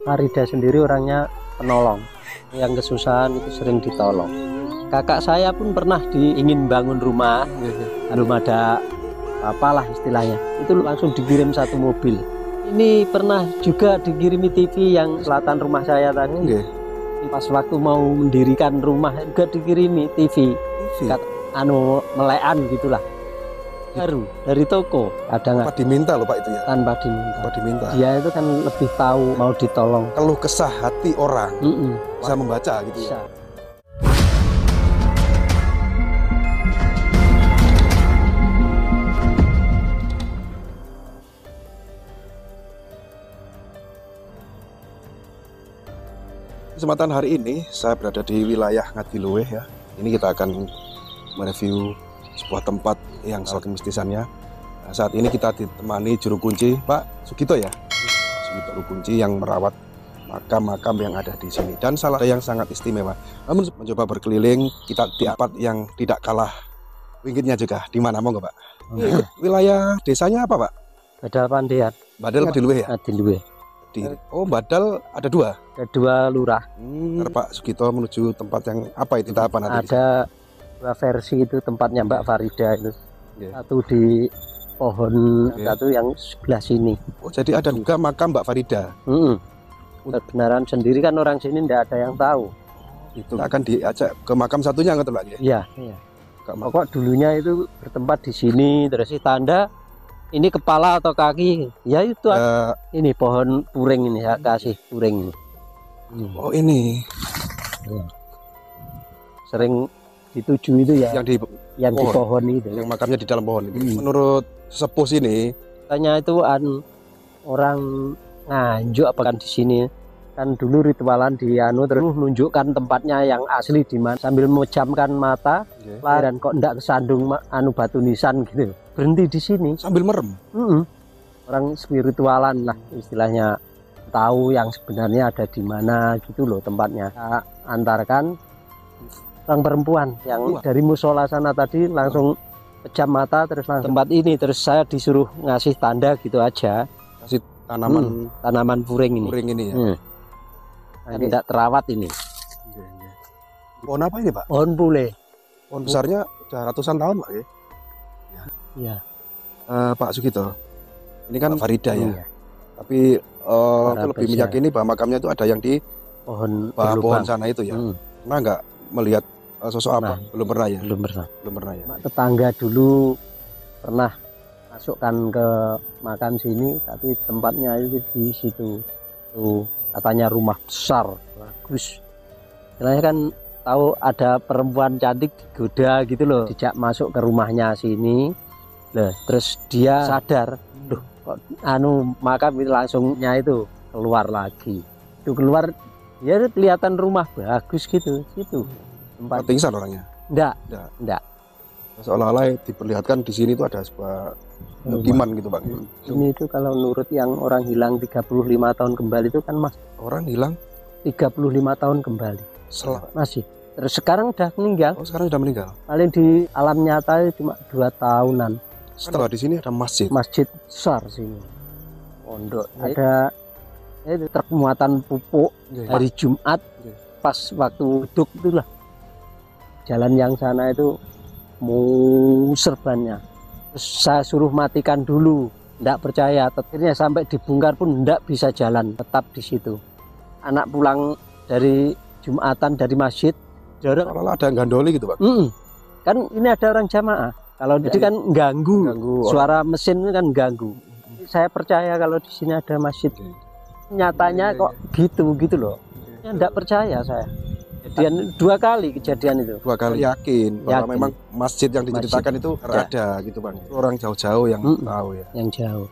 Farida sendiri orangnya penolong, yang kesusahan itu sering ditolong. Kakak saya pun pernah ingin bangun rumah, belum ada apalah istilahnya, itu langsung dikirim satu mobil. Ini pernah juga dikirimi TV yang selatan rumah saya tadi. Pas waktu mau mendirikan rumah juga dikirimi TV. Melekan gitulah. Baru dari toko. Kadang tanpa diminta loh Pak itu ya. Tanpa diminta. Dia itu kan lebih tahu mau ditolong. Keluh kesah hati orang. Bisa membaca gitu ya. Kesempatan hari ini saya berada di wilayah Ngadiluwih ya. Ini kita akan mereview sebuah tempat yang salah kemistisannya. Nah, saat ini kita ditemani juru kunci Pak Sugito ya. Sugito juru kunci yang merawat makam-makam yang ada di sini. Dan salah yang sangat istimewa. Namun mencoba berkeliling kita di tempat yang tidak kalah wingitnya juga. Di mana mau nggak Pak? Wilayah desanya apa Pak? Badal Pandean. Badal Ngadiluwih ya? Ngadiluwih. Oh Badal ada dua? Ada dua lurah. Pak Sugito menuju tempat yang apa itu? Apa nanti? Ada dua versi itu tempatnya Mbak Farida itu. Satu di pohon, satu yang sebelah sini. Oh jadi ada juga makam Mbak Farida. Kebenaran sendiri kan orang sini tidak ada yang tahu. Itu akan diajak ke makam satunya nggak lagi? Iya. Pokok dulunya itu bertempat di sini, terus tanda ini kepala atau kaki, ya itu ini pohon puring ini, ya kasih puring ini. Oh ini sering dituju itu ya, yang di pohon itu, yang makamnya di dalam pohon itu. Menurut sepuh sini, katanya itu orang Nganjuk apa kan di sini kan dulu ritualan di terus menunjukkan tempatnya yang asli di mana sambil memejamkan mata, dan kok ndak kesandung batu nisan gitu. Berhenti di sini sambil merem. Orang spiritualan lah istilahnya, tahu yang sebenarnya ada di mana gitu loh tempatnya. Kita antarkan orang perempuan yang dari musola sana tadi langsung pejam mata terus langsung tempat ini, terus saya disuruh ngasih tanda gitu aja. Kasih tanaman puring ini. Puring ini ya. Nah, tidak terawat ini. Pohon apa ini Pak? Pohon pule. Pohon besarnya sudah ratusan tahun Pak ya. Iya. Pak Sugito, ini kan Farida ya. Tapi lebih meyakini bahwa makamnya itu ada yang di pohon sana itu ya. Pernah nggak melihat sosok apa? Belum pernah ya. Belum pernah ya. Tetangga dulu pernah masukkan ke makam sini, tapi tempatnya itu di situ. Tuh katanya rumah besar, bagus. Istilahnya kan tahu ada perempuan cantik digoda gitu loh, dijak masuk ke rumahnya sini. Nah, terus dia sadar, loh kok makam itu langsungnya itu keluar lagi. Itu keluar ya kelihatan rumah bagus gitu. Tempat pingsan orangnya? Enggak. Seolah-olah diperlihatkan di sini itu ada sebuah pemukiman gitu Pak. Ini itu kalau menurut yang orang hilang 35 tahun kembali itu kan Mas. Orang hilang 35 tahun kembali. Masih. Terus sekarang udah meninggal. Oh, sekarang sudah meninggal. Paling di alam nyata cuma 2 tahunan. Setelah di sini ada masjid. Masjid besar sini. Pondok. Ada truk muatan pupuk hari Jumat. Pas waktu duduk itulah. Jalan yang sana itu serbannya. Terus saya suruh matikan dulu. Nggak percaya. Akhirnya sampai dibongkar pun nggak bisa jalan. Tetap di situ. Anak pulang dari Jumatan dari masjid. Kalau ada yang gandoli gitu Pak. Kan ini ada orang jamaah. Kalau jadi kan ganggu suara mesin kan ganggu. Saya percaya kalau di sini ada masjid. Nyatanya kok gitu loh. Ya enggak percaya saya. Kejadian 2 kali kejadian itu. 2 kali yakin bahwa memang masjid yang diceritakan itu ada gitu Bang. Orang jauh-jauh yang tahu ya. Yang jauh.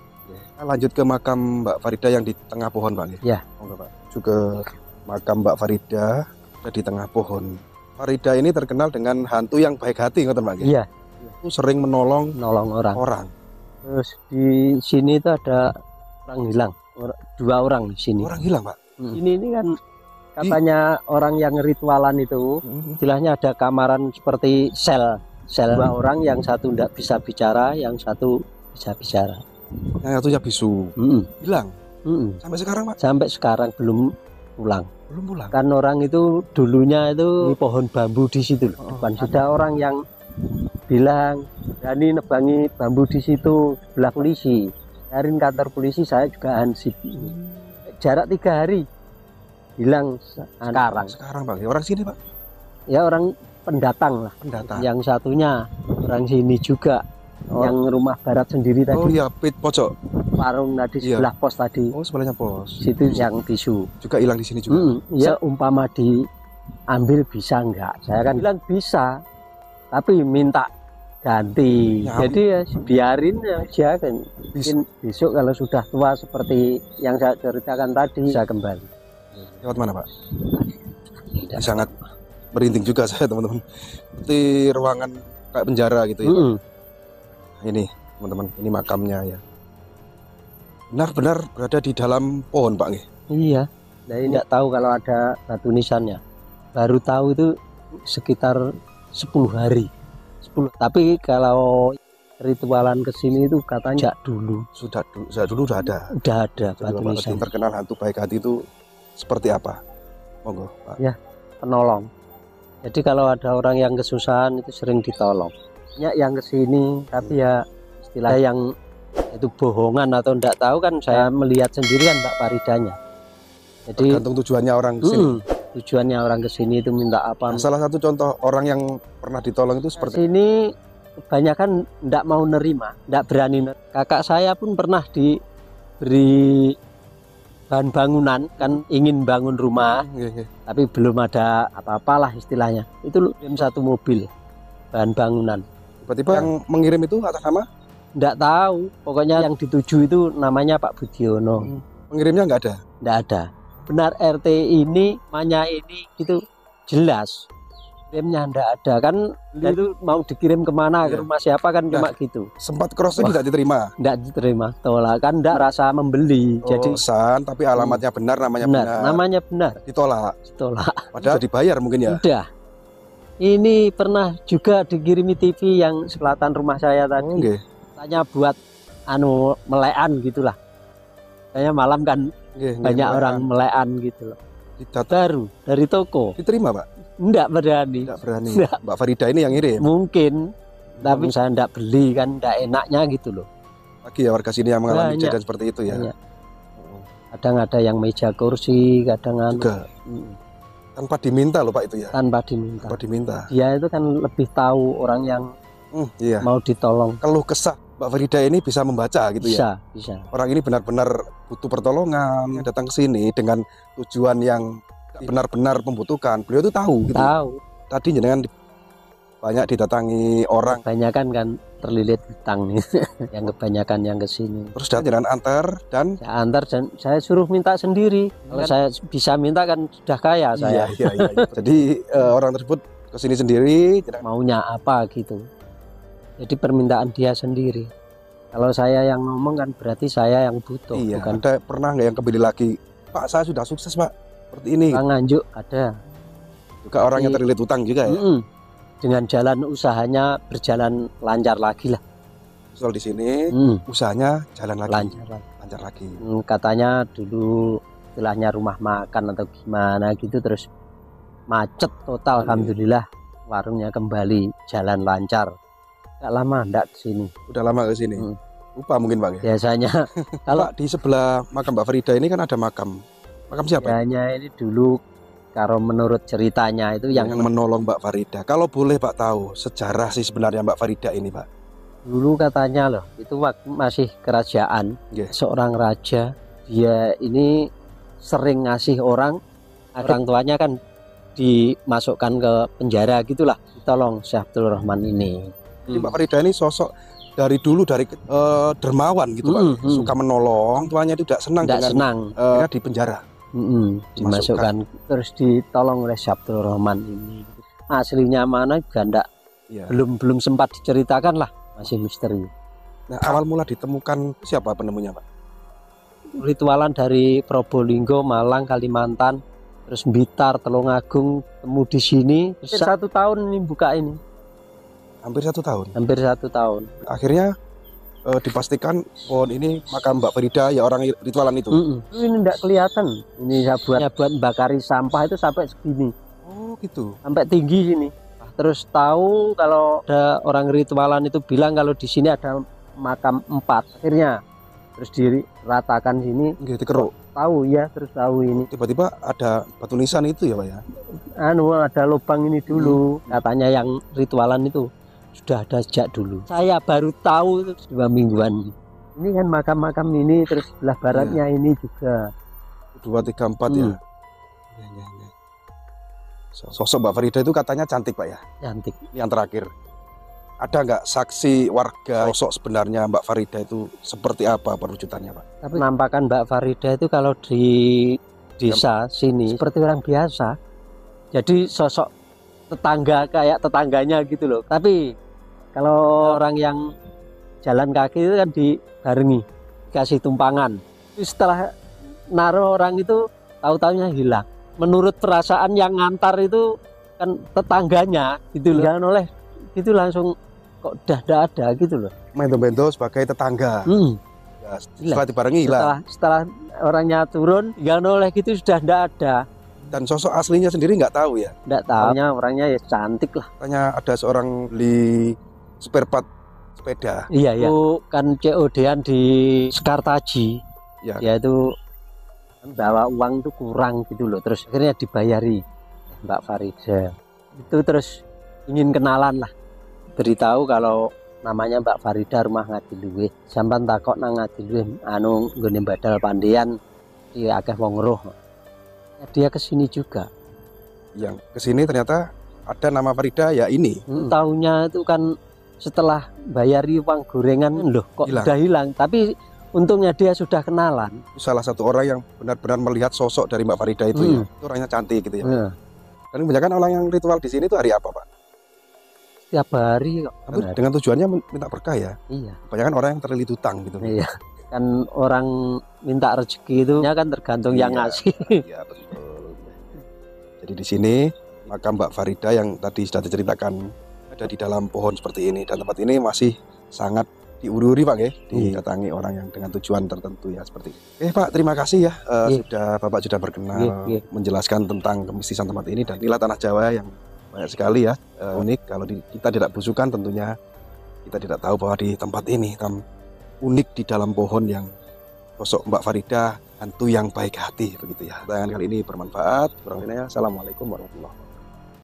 Lanjut ke makam Mbak Farida yang di tengah pohon Bang ya. Pak. Juga makam Mbak Farida ada di tengah pohon. Farida ini terkenal dengan hantu yang baik hati ngoten Pak. Iya. Itu sering menolong orang. Terus di sini itu ada orang hilang, 2 orang di sini. Orang hilang Pak. Ini kan katanya orang yang ritualan itu, istilahnya ada kamaran seperti sel 2 orang, yang satu tidak bisa bicara, yang satu bisa bicara. Yang satunya bisu. Hilang. Sampai sekarang Pak? Sampai sekarang belum pulang. Belum pulang. Kan orang itu dulunya itu pohon bambu di situ loh. Depan sudah orang yang bilang berani nebangi bambu di situ sebelah polisi. Cariin kantor polisi, saya juga hansip. Jarak 3 hari. Hilang Sekarang Pak. Orang sini Pak? Ya orang pendatang lah. Pendatang. Yang satunya orang sini juga. Yang rumah barat sendiri tadi. Oh iya, pojok. Warung tadi sebelah pos tadi. Oh, sebelahnya pos. Situ yang tisu. Juga hilang di sini juga. Ya umpama diambil bisa enggak? Saya kan bilang bisa. Tapi minta ganti. Jadi ya biarin aja kan. Mungkin besok kalau sudah tua seperti yang saya ceritakan tadi bisa kembali. Lewat mana Pak? Sangat merinding juga saya teman-teman. Seperti ruangan kayak penjara gitu ya. Ini teman-teman, ini makamnya ya. Benar-benar berada di dalam pohon Pak nih. Iya. Nah ini nggak tahu kalau ada batu nisannya. Baru tahu itu sekitar 10 hari. 10. Tapi kalau ritualan kesini itu katanya dulu. Sudah dulu udah ada. Udah ada batu nisan. Yang terkenal hantu baik hati itu seperti apa? Monggo Pak. Ya, penolong. Jadi kalau ada orang yang kesusahan itu sering ditolong. Ya yang kesini, tapi ya istilah yang itu bohongan atau enggak tahu kan saya melihat sendiri kan Mbak Faridanya. Jadi tergantung tujuannya orang kesini. Tujuannya orang kesini itu minta apa? Nah, salah satu contoh orang yang pernah ditolong itu seperti ini kebanyakan enggak mau nerima, enggak berani. Kakak saya pun pernah diberi bahan bangunan, kan ingin bangun rumah, tapi belum ada apa-apalah istilahnya. Itu kirim 1 mobil bahan bangunan. Tiba-tiba yang mengirim itu atas nama? Nggak tahu, pokoknya yang dituju itu namanya Pak Budiono. Pengirimnya nggak ada? Nggak ada. Benar RT ini, namanya ini gitu jelas. Kirimnya nggak ada kan, itu mau dikirim kemana, ke rumah siapa kan cuma gitu. Sempat crossing tidak diterima? Nggak diterima, tolak kan, nggak rasa membeli. Jadi pesan, tapi alamatnya benar, namanya benar. Namanya benar. Ditolak? Ditolak. Padahal dibayar mungkin ya? Udah. Ini pernah juga dikirimi TV yang selatan rumah saya tadi. Tanya buat melekan gitulah. Kayaknya malam kan banyak orang melekan gitu loh. Baru dari toko. Diterima Pak? Enggak berani. Enggak berani. Mbak Farida ini yang ngirim? Mungkin. Tapi saya enggak beli kan, enggak enaknya gitu loh. Lagi ya warga sini yang mengalami kejadian seperti itu ya. Kadang ada yang meja kursi, kadang juga. Tanpa diminta loh Pak itu ya? Tanpa diminta. Tanpa diminta. Dia itu kan lebih tahu orang yang mau ditolong. Keluh kesah Mbak Farida ini bisa membaca gitu ya? Bisa. Orang ini benar-benar butuh pertolongan, datang ke sini dengan tujuan yang benar-benar membutuhkan. Beliau itu tahu gitu. Tahu. Tadi jenengan banyak didatangi orang. Kebanyakan kan terlilit hutang nih. Yang kebanyakan yang kesini. Terus jenengan antar dan? Saya antar dan saya suruh minta sendiri. Kalau saya bisa minta kan sudah kaya saya. Iya. Jadi orang tersebut kesini sendiri. Maunya apa gitu. Jadi permintaan dia sendiri. Kalau saya yang ngomong kan berarti saya yang butuh. Iya. Bukan. Ada pernah nggak yang kembali lagi? Pak, saya sudah sukses Pak. Seperti ini. Orang Nganjuk ada. Juga orang yang terlilit utang juga ya. Dengan jalan usahanya berjalan lancar lagi lah. Soal di sini usahanya jalan lagi. Lancar lagi. Katanya dulu istilahnya rumah makan atau gimana gitu, terus macet total. Alhamdulillah warungnya kembali jalan lancar. Gak lama enggak kesini. Udah lama kesini. Lupa mungkin Pak ya. Biasanya kalau di sebelah makam Mbak Farida ini kan ada makam. Makam siapa? Biasanya ini dulu kalau menurut ceritanya itu yang menolong Mbak Farida. Kalau boleh Pak tahu sejarah sih sebenarnya Mbak Farida ini Pak. Dulu katanya loh, itu waktu masih kerajaan. Seorang raja, dia ini sering ngasih orang tuanya kan dimasukkan ke penjara gitulah. Tolong Syekh Abdul Rahman ini. Jadi Mbak Farida ini sosok dari dulu dari dermawan gitu Pak, suka menolong. Tuanya itu tidak senang di penjara. Dimasukkan terus ditolong oleh Syekh Abdul Rahman ini. Aslinya mana juga enggak, belum sempat diceritakan lah, masih misteri. Nah, awal mula ditemukan siapa penemunya Pak? Ritualan dari Probolinggo, Malang, Kalimantan, terus Blitar, Tulungagung, temu di sini. Terus 1 tahun ini buka ini. Hampir 1 tahun. Hampir 1 tahun. Akhirnya dipastikan pohon ini makam Mbak Farida ya, orang ritualan itu. Ini tidak kelihatan. Ini saya buat bakari sampah itu sampai segini. Oh gitu. Sampai tinggi sini. Terus tahu kalau ada orang ritualan itu bilang kalau di sini ada makam 4. Akhirnya terus diratakan sini. Gitu keruk. Tahu ya, terus tahu ini. Tiba-tiba ada batu nisan itu ya Pak ya. Ada lubang ini dulu. Katanya yang ritualan itu sudah ada sejak dulu. Saya baru tahu itu 2 mingguan. Ini kan makam-makam ini, terus sebelah baratnya ini juga. 2, 3, 4 ya. Ya. Sosok Mbak Farida itu katanya cantik Pak ya. Cantik. Yang terakhir, ada nggak saksi warga sosok sebenarnya Mbak Farida itu seperti apa perwujudannya Pak? Tapi penampakan Mbak Farida itu kalau di desa sini seperti orang biasa. Jadi sosok tetangga kayak tetangganya gitu loh. Tapi kalau orang yang jalan kaki itu kan dibarengi, kasih tumpangan. Setelah naruh orang itu tahu-taunya hilang. Menurut perasaan yang ngantar itu kan tetangganya gitu loh. Jangan oleh itu langsung kok dah ada gitu loh. Mendo-mendo sebagai tetangga. Ya, setelah dibarengi hilang. Setelah orangnya turun, jangan oleh gitu sudah tidak ada. Dan sosok aslinya sendiri nggak tahu ya? Nggak tahu. Orangnya ya cantik lah. Katanya ada seorang beli spare part sepeda. Iya. Itu kan COD-an di Sekartaji. Ya. Dia itu bawa uang itu kurang gitu loh. Terus akhirnya dibayari Mbak Farida. Itu terus ingin kenalan lah. Beritahu kalau namanya Mbak Farida rumah Ngadiluwih. Sampan takok nang Ngadiluwih nggone badal pandian iki akeh wong roh. Dia kesini juga. Yang kesini ternyata ada nama Farida ya ini. Taunya itu kan setelah bayari uang gorengan loh kok udah hilang. Tapi untungnya dia sudah kenalan. Salah satu orang yang benar-benar melihat sosok dari Mbak Farida itu ya. Itu orangnya cantik gitu ya. Dan kebanyakan orang yang ritual di sini itu hari apa Pak? Setiap hari kok. Tapi dengan tujuannya minta berkah ya. Iya. Kebanyakan orang yang terlilit utang gitu. Iya. Kan orang minta rezeki itu kan tergantung yang ngasih. Iya betul. Jadi di sini makam Mbak Farida yang tadi sudah diceritakan ada di dalam pohon seperti ini, dan tempat ini masih sangat diuri-uri Pak ya, didatangi orang yang dengan tujuan tertentu ya seperti ini. Pak, terima kasih ya Bapak sudah berkenan menjelaskan tentang kemistisan tempat ini, dan inilah tanah Jawa yang banyak sekali ya unik. Kalau kita tidak belusukan tentunya kita tidak tahu bahwa di tempat ini unik di dalam pohon yang sosok Mbak Farida hantu yang baik hati begitu ya. Tayangan kali ini bermanfaat. Kurang lebihnya assalamualaikum warahmatullahi wabarakatuh.